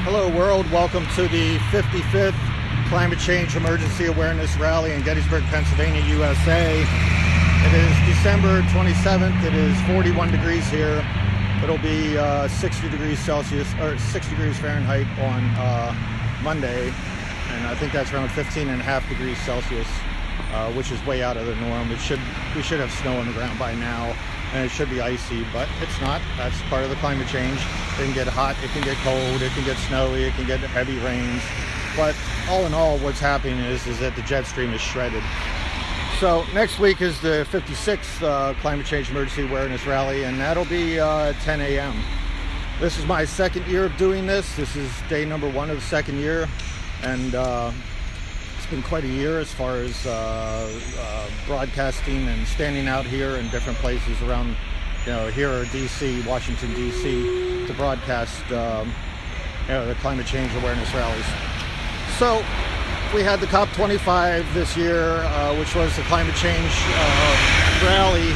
Hello world, welcome to the 55th Climate Change Emergency Awareness Rally in Gettysburg, Pennsylvania, USA. It is December 27th, it is 41 degrees here. It'll be 60 degrees Celsius, or 6 degrees Fahrenheit on Monday, and I think that's around 15.5 degrees Celsius, which is way out of the norm. We should have snow on the ground by now, and it should be icy, but it's not. That's part of the climate change. It can get hot, it can get cold, it can get snowy, it can get heavy rains. But all in all, what's happening is that the jet stream is shredded. So next week is the 56th Climate Change Emergency Awareness Rally, and that'll be 10 a.m. This is my second year of doing this. This is day number 1 of the second year, and it's been quite a year as far as broadcasting and standing out here in different places around, here or DC, Washington, DC, to broadcast the climate change awareness rallies. So we had the COP25 this year, which was the climate change rally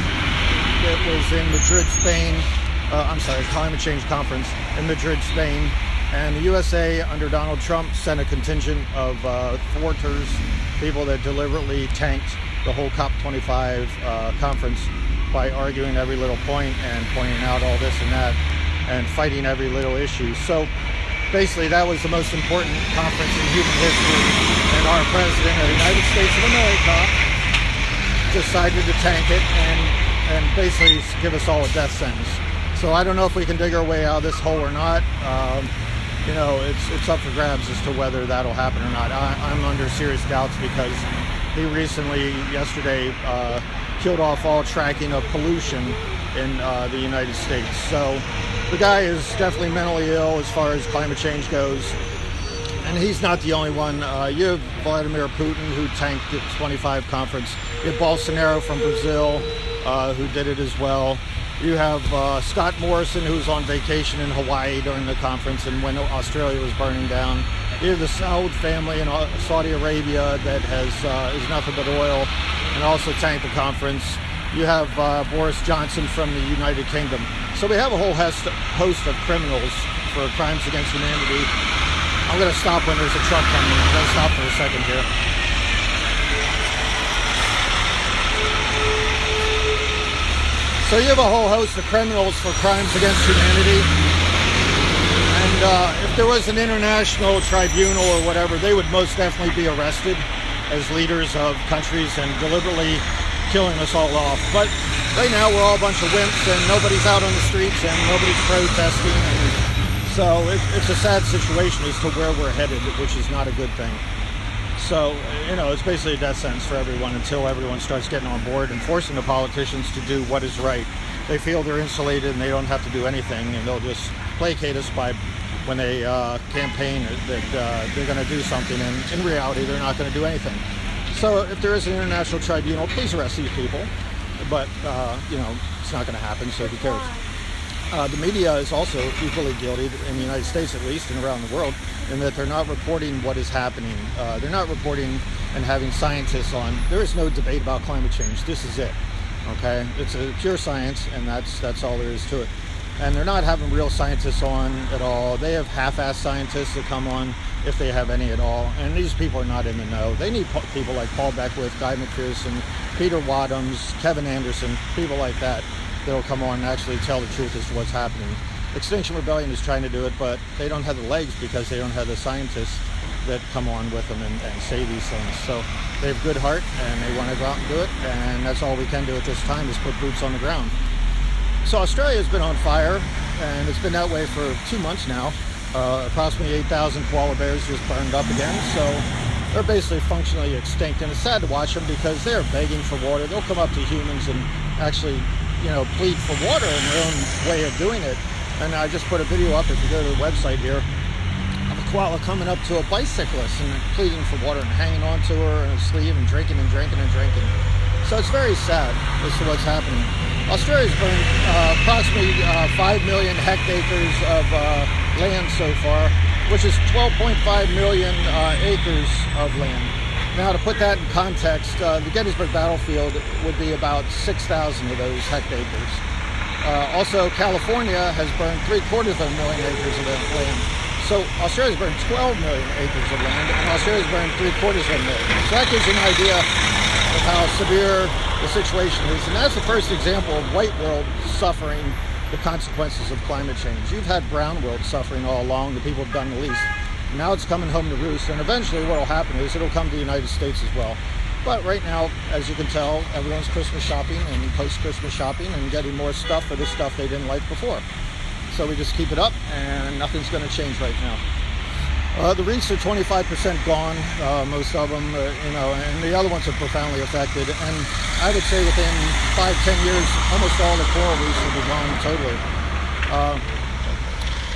that was in Madrid, Spain. Climate change conference in Madrid, Spain. And the USA, under Donald Trump, sent a contingent of thwarters, people that deliberately tanked the whole COP25 conference by arguing every little point and pointing out all this and that and fighting every little issue. So basically, that was the most important conference in human history, and our President of the United States of America decided to tank it and basically give us all a death sentence. So I don't know if we can dig our way out of this hole or not. It's up for grabs as to whether that'll happen or not. I'm under serious doubts because he recently, yesterday, killed off all tracking of pollution in the United States. So the guy is definitely mentally ill as far as climate change goes. And he's not the only one. You have Vladimir Putin, who tanked the 25 conference. You have Bolsonaro from Brazil, who did it as well. You have Scott Morrison, who's on vacation in Hawaii during the conference and when Australia was burning down. You have the Saud family in Saudi Arabia that is nothing but oil and also tanked the conference. You have Boris Johnson from the United Kingdom. So we have a whole host of criminals for crimes against humanity. I'm going to stop when there's a truck coming. I'm going to stop for a second here. So you have a whole host of criminals for crimes against humanity. And if there was an international tribunal or whatever, they would most definitely be arrested as leaders of countries and deliberately killing us all off. But right now we're all a bunch of wimps and nobody's out on the streets and nobody's protesting. And so it's a sad situation as to where we're headed, which is not a good thing. So, it's basically a death sentence for everyone until everyone starts getting on board and forcing the politicians to do what is right. They feel they're insulated and they don't have to do anything, and they'll just placate us by when they campaign that they're going to do something, and in reality they're not going to do anything. So if there is an international tribunal, please arrest these people, but it's not going to happen, so who cares? The media is also equally guilty, in the United States at least, and around the world, in that they're not reporting what is happening. They're not reporting and having scientists on. There is no debate about climate change. This is it, okay? It's a pure science, and that's all there is to it. And they're not having real scientists on at all. They have half-assed scientists that come on, if they have any at all. And these people are not in the know. They need people like Paul Beckwith, Guy McPherson, Peter Wadhams, Kevin Anderson, people like that. They'll come on and actually tell the truth as to what's happening. Extinction Rebellion is trying to do it, but they don't have the legs because they don't have the scientists that come on with them and say these things. So they have good heart and they want to go out and do it, and that's all we can do at this time is put boots on the ground. So Australia has been on fire, and it's been that way for 2 months now. Approximately 8,000 koala bears just burned up again, so they're basically functionally extinct. And it's sad to watch them because they're begging for water. They'll come up to humans and actually plead for water in their own way of doing it. And I just put a video up, if you go to the website here, of a koala coming up to a bicyclist and pleading for water and hanging on to her in a sleeve and drinking and drinking and drinking. So it's very sad as to what's happening. Australia's burned approximately 5 million hectares of land so far, which is 12.5 million acres of land. Now, to put that in context, the Gettysburg battlefield would be about 6,000 of those hectares. Also, California has burned 750,000 acres of land. So Australia's burned 12 million acres of land, and Australia's burned 3/4 of a million. So that gives you an idea of how severe the situation is. And that's the first example of white world suffering the consequences of climate change. You've had brown world suffering all along, the people have done the least. Now it's coming home to roost, and eventually what will happen is it'll come to the United States as well. But right now, as you can tell, everyone's Christmas shopping and post-Christmas shopping and getting more stuff for the stuff they didn't like before. So we just keep it up, and nothing's going to change right now. The reefs are 25% gone, most of them, and the other ones are profoundly affected. And I would say within 5-10 years, almost all the coral reefs will be gone totally.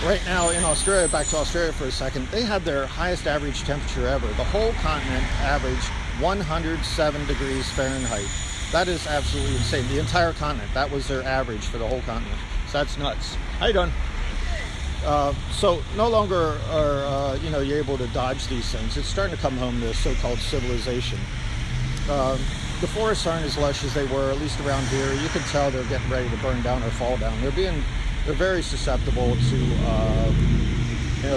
Right now in Australia, back to Australia for a second, they had their highest average temperature ever. The whole continent averaged 107 degrees Fahrenheit. That is absolutely insane. The entire continent, that was their average for the whole continent. So that's nuts. How you doing? So no longer are you're able to dodge these things. It's starting to come home to so-called civilization. The forests aren't as lush as they were, at least around here. You can tell they're getting ready to burn down or fall down. They're very susceptible to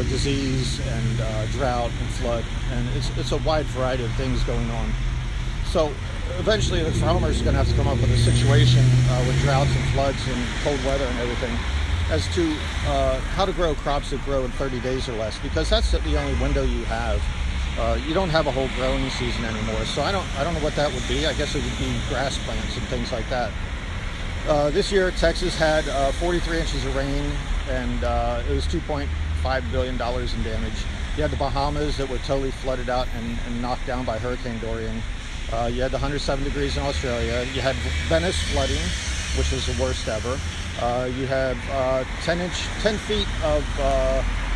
disease and drought and flood, and it's a wide variety of things going on. So eventually the farmers are going to have to come up with a situation with droughts and floods and cold weather and everything as to how to grow crops that grow in 30 days or less, because that's the only window you have. You don't have a whole growing season anymore, so I don't know what that would be. I guess it would be grass plants and things like that. This year, Texas had 43 inches of rain, and it was $2.5 billion in damage. You had the Bahamas that were totally flooded out and knocked down by Hurricane Dorian. You had the 107 degrees in Australia. You had Venice flooding, which was the worst ever. You have 10 feet of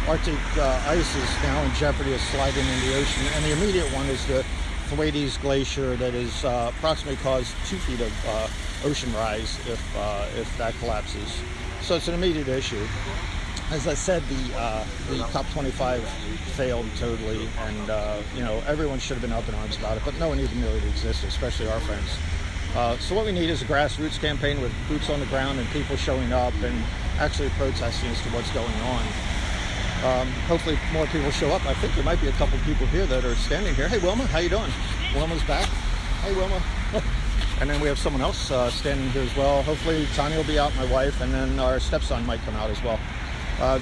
Arctic ice is now in jeopardy of sliding in the ocean, and the immediate one is the Thwaites Glacier that is approximately caused 2 feet of ocean rise if that collapses. So it's an immediate issue. As I said, the COP25 failed totally, and everyone should have been up in arms about it, but no one even knew it existed, especially our friends. So what we need is a grassroots campaign with boots on the ground and people showing up and actually protesting as to what's going on. Hopefully more people show up. I think there might be a couple people here that are standing here. Hey Wilma, how you doing? Wilma's back. Hey Wilma. And then we have someone else standing here as well. Hopefully Tanya will be out, my wife, and then our stepson might come out as well.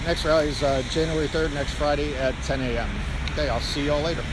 Next rally is January 3rd, next Friday at 10 a.m. Okay, I'll see you all later.